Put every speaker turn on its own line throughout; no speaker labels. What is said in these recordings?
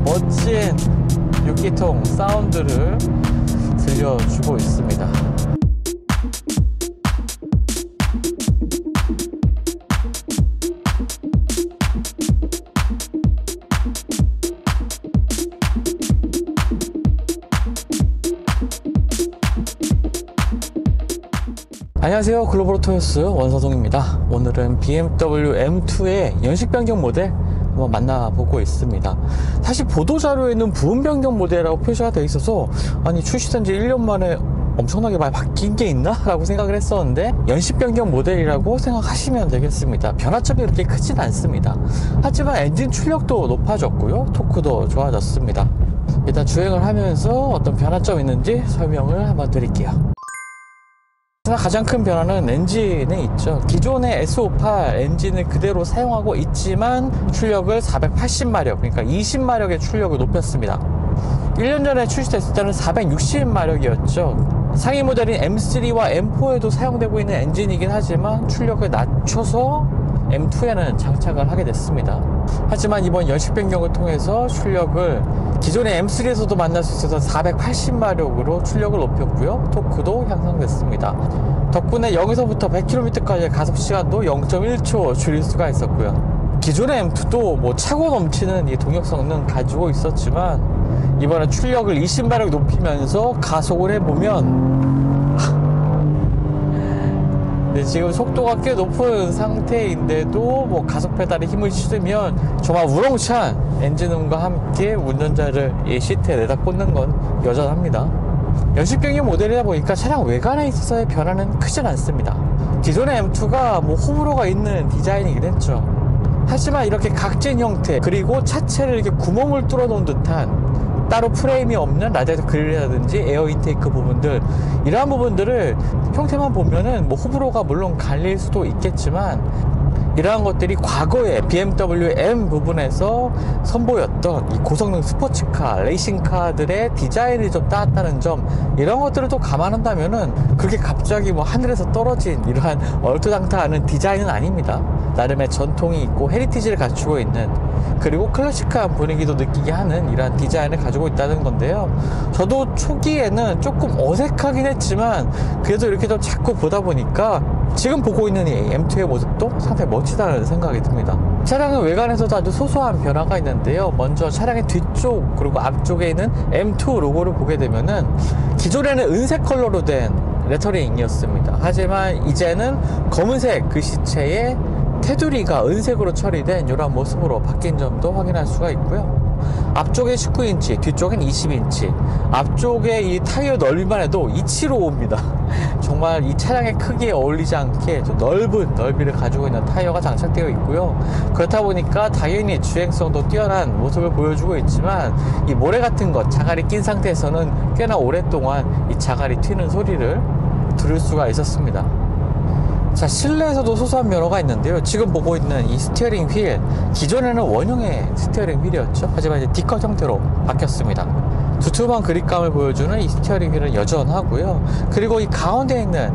멋진 6기통 사운드를 들려주고 있습니다. 안녕하세요, 글로벌오토요스 원서동입니다. 오늘은 BMW M2의 연식 변경 모델 한번 만나보고 있습니다. 사실 보도자료에는 부분 변경 모델이라고 표시가 되어 있어서 아니 출시된 지 1년 만에 엄청나게 많이 바뀐 게 있나? 라고 생각을 했었는데 연식 변경 모델이라고 생각하시면 되겠습니다. 변화점이 그렇게 크진 않습니다. 하지만 엔진 출력도 높아졌고요, 토크도 좋아졌습니다. 일단 주행을 하면서 어떤 변화점이 있는지 설명을 한번 드릴게요. 가장 큰 변화는 엔진에 있죠. 기존의 S58 엔진을 그대로 사용하고 있지만 출력을 480마력, 그러니까 20마력의 출력을 높였습니다. 1년 전에 출시됐을 때는 460마력이었죠. 상위 모델인 M3와 M4에도 사용되고 있는 엔진이긴 하지만 출력을 낮춰서 M2에는 장착을 하게 됐습니다. 하지만 이번 연식 변경을 통해서 출력을 기존의 M3에서도 만날 수 있어서 480마력으로 출력을 높였고요, 토크도 향상됐습니다. 덕분에 0에서부터 100km까지의 가속시간도 0.1초 줄일 수가 있었고요. 기존의 M2도 뭐 차고 넘치는 이 동력 성능 가지고 있었지만 이번에 출력을 20마력 높이면서 가속을 해보면 네, 지금 속도가 꽤 높은 상태인데도 뭐 가속 페달에 힘을 실으면 정말 우렁찬 엔진음과 함께 운전자를 이 시트에 내다 꽂는 건 여전합니다. 연식 변경 모델이다 보니까 차량 외관에 있어서의 변화는 크진 않습니다. 기존의 M2가 뭐 호불호가 있는 디자인이긴 했죠. 하지만 이렇게 각진 형태, 그리고 차체를 이렇게 구멍을 뚫어 놓은 듯한 따로 프레임이 없는 라디에이터 그릴이라든지 에어 인테이크 부분들, 이러한 부분들을 형태만 보면은 뭐 호불호가 물론 갈릴 수도 있겠지만 이러한 것들이 과거에 BMW M 부분에서 선보였던 이 고성능 스포츠카, 레이싱카들의 디자인이 좀 따왔다는 점, 이런 것들을 또 감안한다면은 그렇게 갑자기 뭐 하늘에서 떨어진 이러한 얼토당토하는 디자인은 아닙니다. 나름의 전통이 있고 헤리티지를 갖추고 있는, 그리고 클래식한 분위기도 느끼게 하는 이러한 디자인을 가지고 있다는 건데요. 저도 초기에는 조금 어색하긴 했지만 그래도 이렇게 좀 자꾸 보다 보니까 지금 보고 있는 이 M2의 모습도 상당히 멋지다는 생각이 듭니다. 차량의 외관에서도 아주 소소한 변화가 있는데요. 먼저 차량의 뒤쪽 그리고 앞쪽에 있는 M2 로고를 보게 되면은 기존에는 은색 컬러로 된 레터링이었습니다. 하지만 이제는 검은색 글씨체에 테두리가 은색으로 처리된 이런 모습으로 바뀐 점도 확인할 수가 있고요. 앞쪽에 19인치, 뒤쪽엔 20인치, 앞쪽에 이 타이어 넓이만 해도 275입니다. 정말 이 차량의 크기에 어울리지 않게 좀 넓은 넓이를 가지고 있는 타이어가 장착되어 있고요. 그렇다 보니까 당연히 주행성도 뛰어난 모습을 보여주고 있지만 이 모래 같은 것, 자갈이 낀 상태에서는 꽤나 오랫동안 이 자갈이 튀는 소리를 들을 수가 있었습니다. 자, 실내에서도 소소한 변화가 있는데요. 지금 보고 있는 이 스티어링 휠, 기존에는 원형의 스티어링 휠이었죠. 하지만 이제 D컷 형태로 바뀌었습니다. 두툼한 그립감을 보여주는 이 스티어링 휠은 여전하고요. 그리고 이 가운데 있는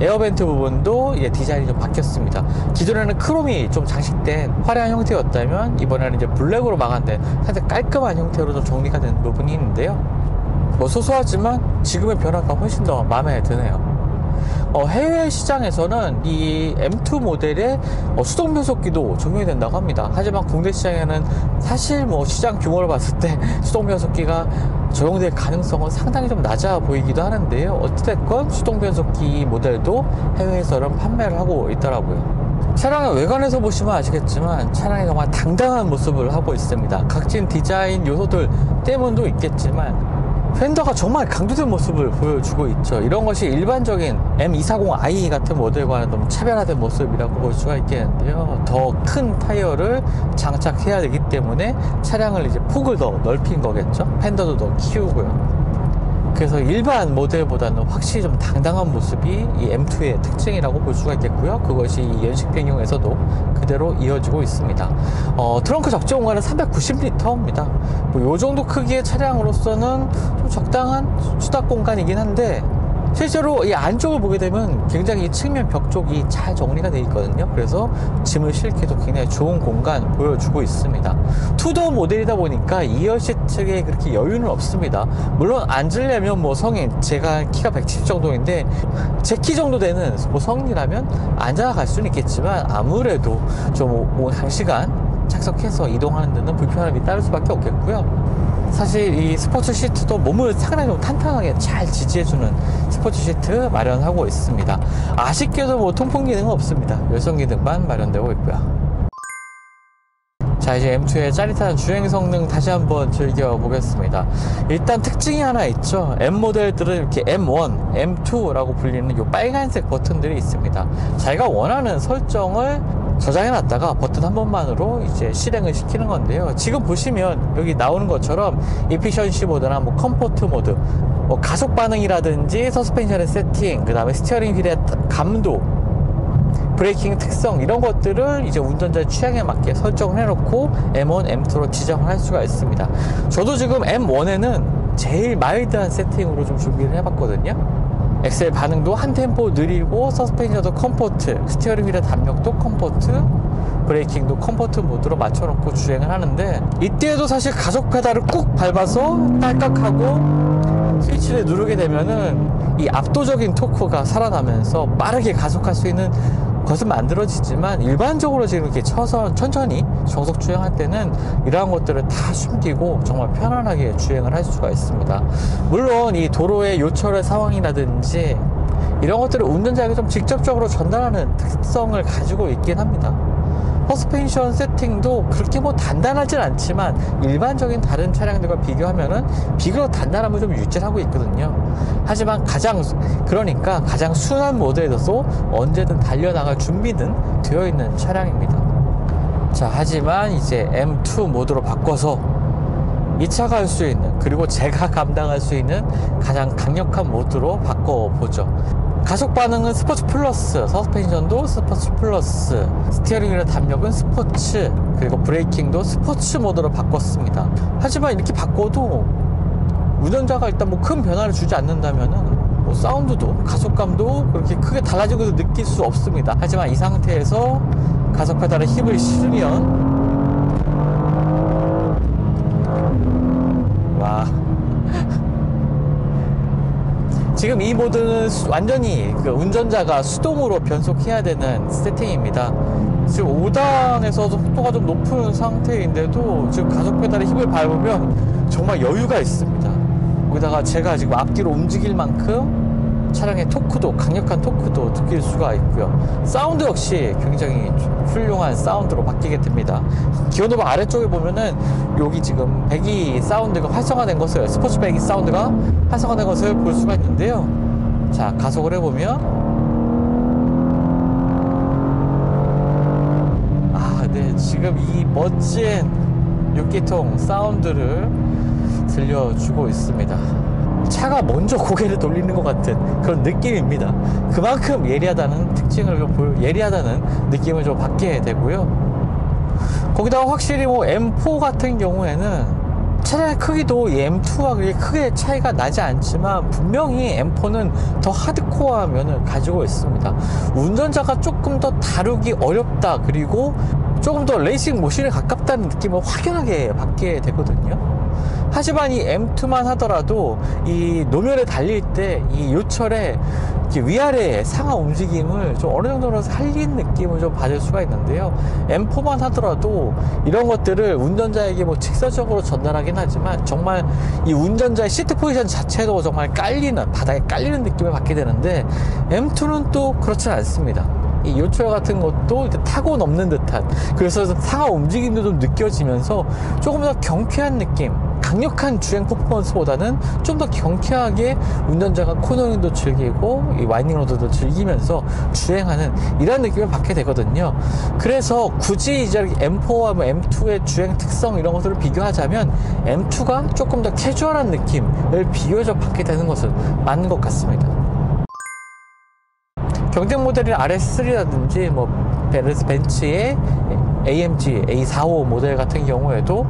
에어벤트 부분도 이제 디자인이 좀 바뀌었습니다. 기존에는 크롬이 좀 장식된 화려한 형태였다면 이번에는 이제 블랙으로 마감된 상당히 깔끔한 형태로 좀 정리가 된 부분이 있는데요. 뭐 소소하지만 지금의 변화가 훨씬 더 마음에 드네요. 해외 시장에서는 이 M2 모델의 수동 변속기도 적용이 된다고 합니다. 하지만 국내 시장에는 사실 뭐 시장 규모를 봤을 때 수동 변속기가 적용될 가능성은 상당히 좀 낮아 보이기도 하는데요. 어찌됐건 수동 변속기 모델도 해외에서는 판매를 하고 있더라고요. 차량의 외관에서 보시면 아시겠지만 차량이 정말 당당한 모습을 하고 있습니다. 각진 디자인 요소들 때문도 있겠지만 펜더가 정말 강조된 모습을 보여주고 있죠. 이런 것이 일반적인 M240i 같은 모델과는 너무 차별화된 모습이라고 볼 수가 있겠는데요. 더 큰 타이어를 장착해야 되기 때문에 차량을 이제 폭을 더 넓힌 거겠죠. 펜더도 더 키우고요. 그래서 일반 모델보다는 확실히 좀 당당한 모습이 이 M2의 특징이라고 볼 수가 있겠고요. 그것이 이 연식 변경에서도 그대로 이어지고 있습니다. 트렁크 적재 공간은 390L입니다. 뭐 요 정도 크기의 차량으로서는 좀 적당한 수납 공간이긴 한데 실제로 이 안쪽을 보게 되면 굉장히 이 측면 벽 쪽이 잘 정리가 되어 있거든요. 그래서 짐을 싣기도 굉장히 좋은 공간 보여주고 있습니다. 투도어 모델이다 보니까 2열 시트에 그렇게 여유는 없습니다. 물론 앉으려면 뭐 성인, 제가 키가 170 정도인데 제 키 정도 되는 뭐 성인이라면 앉아갈 수는 있겠지만 아무래도 좀 1시간 착석해서 이동하는 데는 불편함이 따를 수밖에 없겠고요. 사실 이 스포츠 시트도 몸을 상당히 좀 탄탄하게 잘 지지해주는 스포츠 시트 마련하고 있습니다. 아쉽게도 뭐 통풍 기능은 없습니다. 열선 기능만 마련되고 있고요. 자, 이제 M2의 짜릿한 주행 성능 다시 한번 즐겨보겠습니다. 일단 특징이 하나 있죠. M 모델들은 이렇게 M1, M2라고 불리는 이 빨간색 버튼들이 있습니다. 자기가 원하는 설정을 저장해놨다가 버튼 한 번만으로 이제 실행을 시키는 건데요. 지금 보시면 여기 나오는 것처럼 이피션시 모드나 뭐 컴포트 모드, 뭐 가속 반응이라든지 서스펜션의 세팅, 그 다음에 스티어링 휠의 감도, 브레이킹 특성 이런 것들을 이제 운전자의 취향에 맞게 설정을 해놓고 M1, M2로 지정을 할 수가 있습니다. 저도 지금 M1에는 제일 마일드한 세팅으로 좀 준비를 해봤거든요. 엑셀 반응도 한 템포 느리고 서스펜션도 컴포트, 스티어링 휠의 담력도 컴포트, 브레이킹도 컴포트 모드로 맞춰놓고 주행을 하는데 이때에도 사실 가속 페달을 꾹 밟아서 딸깍하고 스위치를 누르게 되면은 이 압도적인 토크가 살아나면서 빠르게 가속할 수 있는 것은 만들어지지만 일반적으로 지금 이렇게 천천히 정속 주행할 때는 이러한 것들을 다 숨기고 정말 편안하게 주행을 할 수가 있습니다. 물론 이 도로의 요철의 상황이라든지 이런 것들을 운전자에게 좀 직접적으로 전달하는 특성을 가지고 있긴 합니다. 서스펜션 세팅도 그렇게 뭐 단단하진 않지만 일반적인 다른 차량들과 비교하면은 비교적 단단함을 좀 유지를 하고 있거든요. 하지만 그러니까 가장 순한 모드에서 언제든 달려나갈 준비는 되어 있는 차량입니다. 자, 하지만 이제 M2 모드로 바꿔서 이 차가 할 수 있는, 그리고 제가 감당할 수 있는 가장 강력한 모드로 바꿔보죠. 가속 반응은 스포츠 플러스, 서스펜션도 스포츠 플러스, 스티어링 휠의 담력은 스포츠, 그리고 브레이킹도 스포츠 모드로 바꿨습니다. 하지만 이렇게 바꿔도 운전자가 일단 뭐 큰 변화를 주지 않는다면은 뭐 사운드도 가속감도 그렇게 크게 달라지고도 느낄 수 없습니다. 하지만 이 상태에서 가속 페달에 힘을 실으면 와, 지금 이 모드는 완전히 그 운전자가 수동으로 변속해야 되는 세팅입니다. 지금 5단에서 속도가 좀 높은 상태인데도 지금 가속 페달에 힘을 밟으면 정말 여유가 있습니다. 거기다가 제가 지금 앞뒤로 움직일 만큼 차량의 토크도, 강력한 토크도 느낄 수가 있고요. 사운드 역시 굉장히 훌륭한 사운드로 바뀌게 됩니다. 기어노브 아래쪽에 보면은 여기 지금 배기 사운드가 활성화된 것을, 스포츠 배기 사운드가 활성화된 것을 볼 수가 있는데요. 자, 가속을 해보면 네, 지금 이 멋진 6기통 사운드를 들려주고 있습니다. 차가 먼저 고개를 돌리는 것 같은 그런 느낌입니다. 그만큼 예리하다는 특징을 예리하다는 느낌을 좀 받게 되고요. 거기다가 확실히 뭐 M4 같은 경우에는 차량의 크기도 이 M2와 그렇게 크게 차이가 나지 않지만 분명히 M4는 더 하드코어한 면을 가지고 있습니다. 운전자가 조금 더 다루기 어렵다, 그리고 조금 더 레이싱 모션에 가깝다는 느낌을 확연하게 받게 되거든요. 하지만 이 M2만 하더라도 이 노면에 달릴 때 이 요철의 위아래의 상하 움직임을 좀 어느 정도로 살린 느낌을 좀 받을 수가 있는데요. M4만 하더라도 이런 것들을 운전자에게 뭐 직설적으로 전달하긴 하지만 정말 이 운전자의 시트 포지션 자체도 정말 깔리는, 바닥에 깔리는 느낌을 받게 되는데 M2는 또 그렇지 않습니다. 이 요철 같은 것도 이제 타고 넘는 듯한, 그래서 상하 움직임도 좀 느껴지면서 조금 더 경쾌한 느낌, 강력한 주행 퍼포먼스보다는 좀 더 경쾌하게 운전자가 코너링도 즐기고 이 와이닝 로드도 즐기면서 주행하는 이런 느낌을 받게 되거든요. 그래서 굳이 이제 M4와 M2의 주행 특성 이런 것들을 비교하자면 M2가 조금 더 캐주얼한 느낌을 비교적 받게 되는 것은 맞는 것 같습니다. 경쟁 모델인 RS3라든지 뭐 벤츠의 AMG A45 모델 같은 경우에도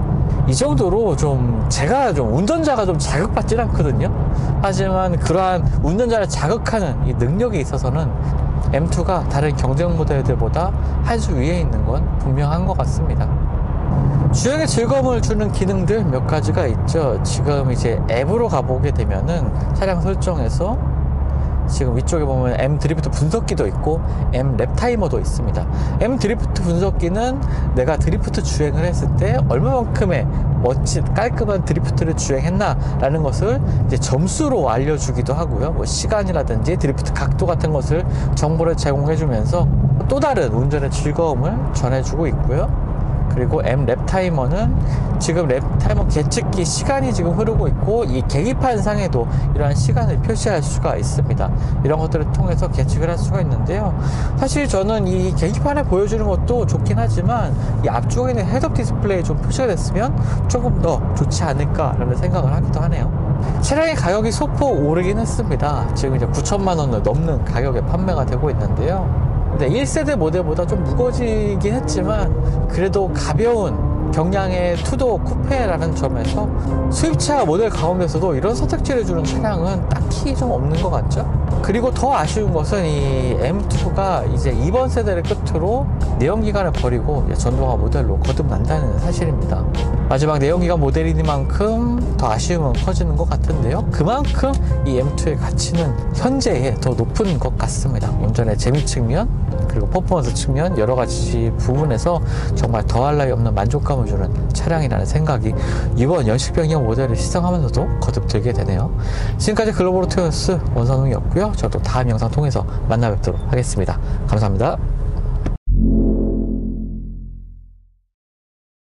이 정도로 좀 제가 좀 운전자가 좀 자극받진 않거든요. 하지만 그러한 운전자를 자극하는 이 능력에 있어서는 M2가 다른 경쟁 모델들보다 한 수 위에 있는 건 분명한 것 같습니다. 주행에 즐거움을 주는 기능들 몇 가지가 있죠. 지금 이제 앱으로 가보게 되면은 차량 설정에서 지금 위쪽에 보면 M 드리프트 분석기도 있고 M 랩 타이머도 있습니다. M 드리프트 분석기는 내가 드리프트 주행을 했을 때 얼마만큼의 멋진 깔끔한 드리프트를 주행했나 라는 것을 이제 점수로 알려주기도 하고요. 뭐 시간이라든지 드리프트 각도 같은 것을 정보를 제공해 주면서 또 다른 운전의 즐거움을 전해주고 있고요. 그리고 M 랩 타이머는 지금 랩 타이머 계측기 시간이 지금 흐르고 있고 이 계기판 상에도 이러한 시간을 표시할 수가 있습니다. 이런 것들을 통해서 계측을 할 수가 있는데요. 사실 저는 이 계기판에 보여주는 것도 좋긴 하지만 이 앞쪽에 있는 헤드업 디스플레이에 좀 표시가 됐으면 조금 더 좋지 않을까라는 생각을 하기도 하네요. 차량의 가격이 소폭 오르긴 했습니다. 지금 이제 9천만 원을 넘는 가격에 판매가 되고 있는데요. 네, 1세대 모델보다 좀 무거워지긴 했지만 그래도 가벼운 경량의 투도 쿠페라는 점에서 수입차 모델 가운데서도 이런 선택지를 주는 차량은 딱히 좀 없는 것 같죠. 그리고 더 아쉬운 것은 이 M2가 이제 이번 세대를 끝으로 내연기관을 버리고 전동화 모델로 거듭난다는 사실입니다. 마지막 내연기관 모델이니만큼 더 아쉬움은 커지는 것 같은데요. 그만큼 이 M2의 가치는 현재에 더 높은 것 같습니다. 운전의 재미 측면 그리고 퍼포먼스 측면 여러 가지 부분에서 정말 더할 나위 없는 만족감을 주는 차량이라는 생각이 이번 연식변경 모델을 시승하면서도 거듭 들게 되네요. 지금까지 글로벌 오토뉴스 원선웅이었고요. 저도 다음 영상 통해서 만나 뵙도록 하겠습니다. 감사합니다.